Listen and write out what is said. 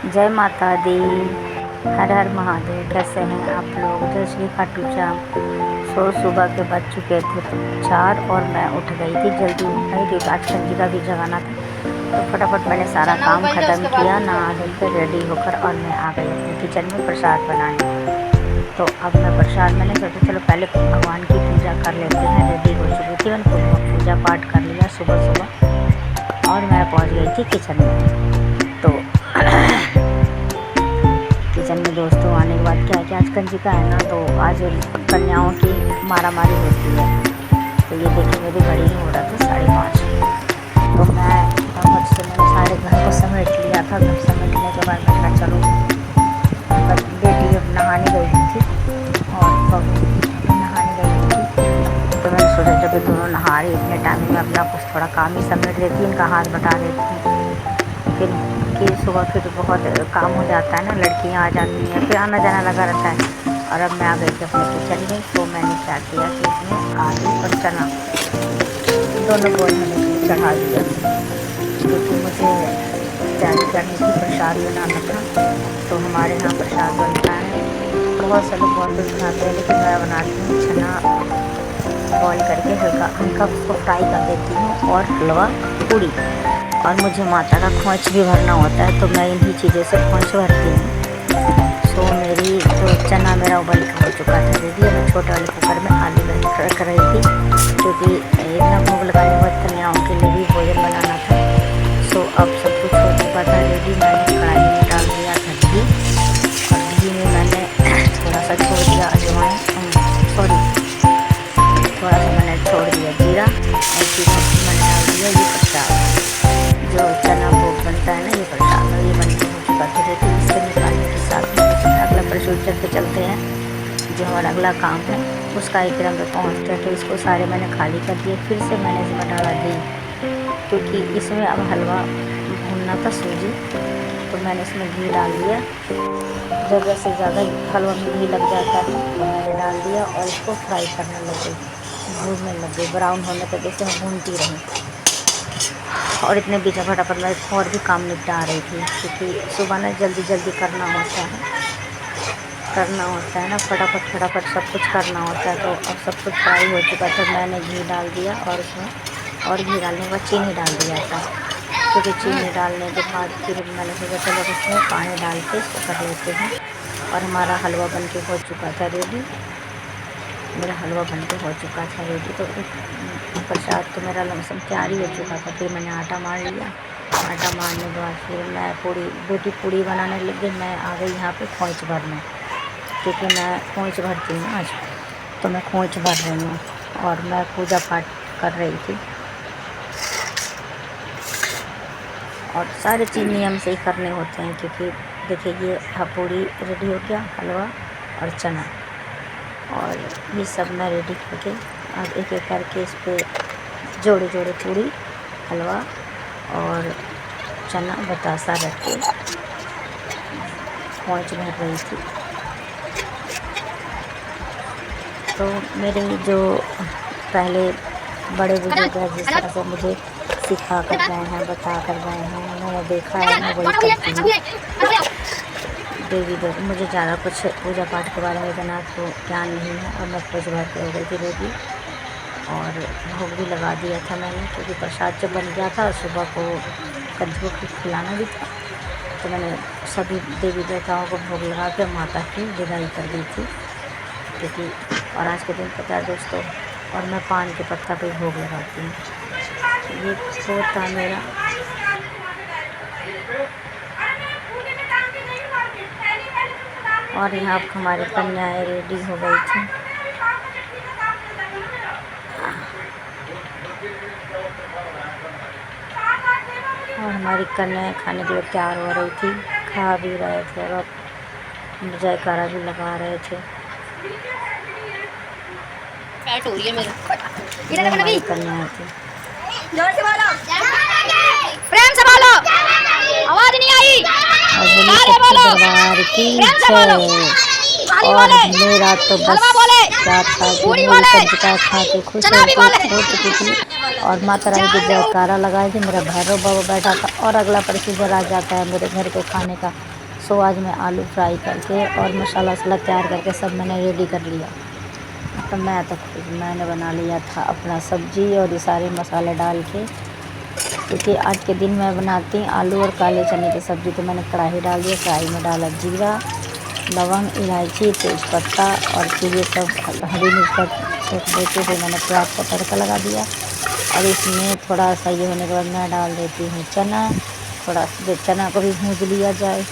जय माता दी। हर हर महादेव। कैसे हैं आप लोग? जय श्री खाटू श्याम। सुबह के बज चुके थे 4 और मैं उठ गई थी, जल्दी उठ गई क्योंकि आज कंजी का भी जगाना था। तो फटाफट मैंने सारा काम ख़त्म किया, नहा धोकर रेडी होकर और मैं आ गई अपने किचन में प्रसाद बनाने। तो अब मैं प्रसाद मैंने सोचा चलो पहले भगवान की पूजा कर लेते हैं। रेडी हो चुकी थी, मैंने पूजा पाठ कर लिया सुबह सुबह और मैं पहुँच गई थी किचन में। तो किचन में दोस्तों आने के बाद क्या है कि आज कंजी का है ना, तो आज कन्याओं की मारा मारी होती है। तो ये देखिए मेरी घड़ी हो रहा था 5:30। तो मैं फटाफट से मैंने सारे घर को समेट लिया था। घर समेटने के बाद मैं कहा चलो, बेटी अब नहाने गई थी और बहू नहाने गई थी। तो मैंने सोचा जब ये दोनों नहा रही इतने टाइम में अपना कुछ थोड़ा काम ही समेट देती, इनका हाथ बटा देती हूँ। फिर कि सुबह फिर बहुत काम हो जाता है ना, लड़कियां आ जाती हैं, फिर आना जाना लगा रहता है। और अब मैं आ गई थी अपने किचन में। तो मैंने क्या किया कि इसमें आलू और चना दोनों बॉईल होने के लिए चढ़ा दिया, क्योंकि मुझे तैयारी करनी थी, प्रसाद बनाना था। तो हमारे यहाँ प्रसाद बनता है, बहुत से लोग बहुत कुछ बनाते हैं, लेकिन मैं बनाती हूँ चना बॉईल करके हल्का उसको फ्राई कर देती हूँ और हलवा पूड़ी। और मुझे माता का खोंच भी भरना होता है, तो मैं इन्हीं चीज़ों से खोंच भरती हूँ। सो मेरी तो चना मेरा उबल हो चुका था रेडी। मैं छोटे वाले कुकर में आलू रख रही थी, क्योंकि इतना भोग लगाने के बाद कन्याओं के लिए भी भोजन बनाना था। सो अब सब कुछ हो चुका था रेडी। मैंने कढ़ाई में डाल दिया था घी, और घी में मैंने थोड़ा सा छोड़ दिया अजवाइन, थोड़ा सा मैंने छोड़ दिया जीरा, और जीरा मैंने डाल दिया ये प्रसाद, जो चना भोग बनता है ना, ये प्रसाद और ये बनते हो चुका था रेडी। इससे निकालने के साथ में अगला प्रोसीजर पे चलते हैं, जो हमारा अगला काम है उसका एक क्रम पे पहुँचते हैं। तो इसको सारे मैंने खाली कर दिए। फिर से मैंने इसमें डाला घी, क्योंकि इसमें अब हलवा भूनना था सूजी। तो मैंने इसमें घी डाल दिया, ज़रूरत से ज़्यादा हलवा में घी लग जाता है। तो मैंने डाल दिया और इसको फ्राई करने लग गई, भूनने लग गई, ब्राउन होने तक इसे मैं भूनती रही। और इतने बीच फटाफट मैं और भी काम निपटा रही थी, क्योंकि सुबह ना जल्दी जल्दी करना होता है ना, फटाफट सब कुछ करना होता है। तो अब सब कुछ फ्राई हो चुका था। मैंने घी डाल दिया और उसमें और घी डालने के बाद चीनी डाल दिया था, क्योंकि चीनी डालने के बाद फिर मैंने सोचा चलो इसमें पानी डाल के इसको कर लेते हैं। और हमारा हलवा बन के हो चुका था रेडी। मेरा हलवा बन के हो चुका था रेडी। तो प्रसाद तो मेरा लमसम तैयार ही हो चुका था। फिर मैंने आटा मार लिया। आटा मारने के बाद फिर मैं बेटी पूड़ी बनाने लग गई। मैं आ गई यहाँ पे खोंच भरने, क्योंकि मैं खोंच भरती हूँ आज। तो मैं खोंच भर रही हूँ और मैं पूजा पाठ कर रही थी। और सारे चीज़ नियम से ही करने होते हैं, क्योंकि देखिए ये पूड़ी रेडी हो गया, हलवा और चना, और ये सब मैं रेडी करके अब एक एक करके इस पर जोड़े जोड़े पूड़ी, हलवा और चना बतासा रख के खोंच भर रही थी। तो मेरे जो पहले बड़े बुजुर्ग हैं, जिस तरह से मुझे सिखा कर गए हैं, बता कर गए हैं, मैंने देखा है, मैं वही करती हूँ। देवी मुझे ज़्यादा कुछ पूजा पाठ के बारे में इतना तो ज्ञान नहीं है। और मैं कुछ भर के हो गई थी रेडी, और भोग भी लगा दिया था मैंने, क्योंकि प्रसाद जब बन गया था सुबह को कंजू को खिलाना भी था। तो मैंने सभी देवी देवताओं को भोग लगा के माता की विदाई कर दी थी, क्योंकि और आज के दिन पता है दोस्तों, और मैं पान के पत्ता पे भोग लगाती हूँ। ये वो था मेरा। और यहाँ हमारी कन्याएँ रेडी हो गई थी। और हमारी कन्याएँ खाने के लिए तैयार हो रही थी, खा भी रहे थे और जयकारा भी लगा रहे थे। हमारी कन्याएँ थी। जोर से बोलो, प्रेम से बोलो, आवाज नहीं आई। दरबार की जय। और मेरा तो बस क्या था कि मेरी कंजका खा के खुश हो चुकी थी। और माता रानी के जयकारा लगाए थे। मेरा भैरव बाबा बैठा था और अगला प्रोसीजर आ जाता है मेरे घर के खाने का। सो आज मैं आलू फ्राई करके और मसाला वसाला तैयार करके सब मैंने रेडी कर लिया। तो मैंने बना लिया था अपना सब्जी और ये सारे मसाले डाल के, क्योंकि आज के दिन मैं बनाती आलू और काले चने की सब्ज़ी। तो मैंने कढ़ाई डाल दिया, कढ़ाई में डाला जीरा, लौंग, इलायची, तेज़पत्ता और फिर ये सब हरी मिर्च का छौंक देके फिर मैंने प्याज का तड़का लगा दिया। और इसमें थोड़ा सा ये होने के बाद मैं डाल देती हूँ चना, थोड़ा चना को भी भूंज लिया जाए।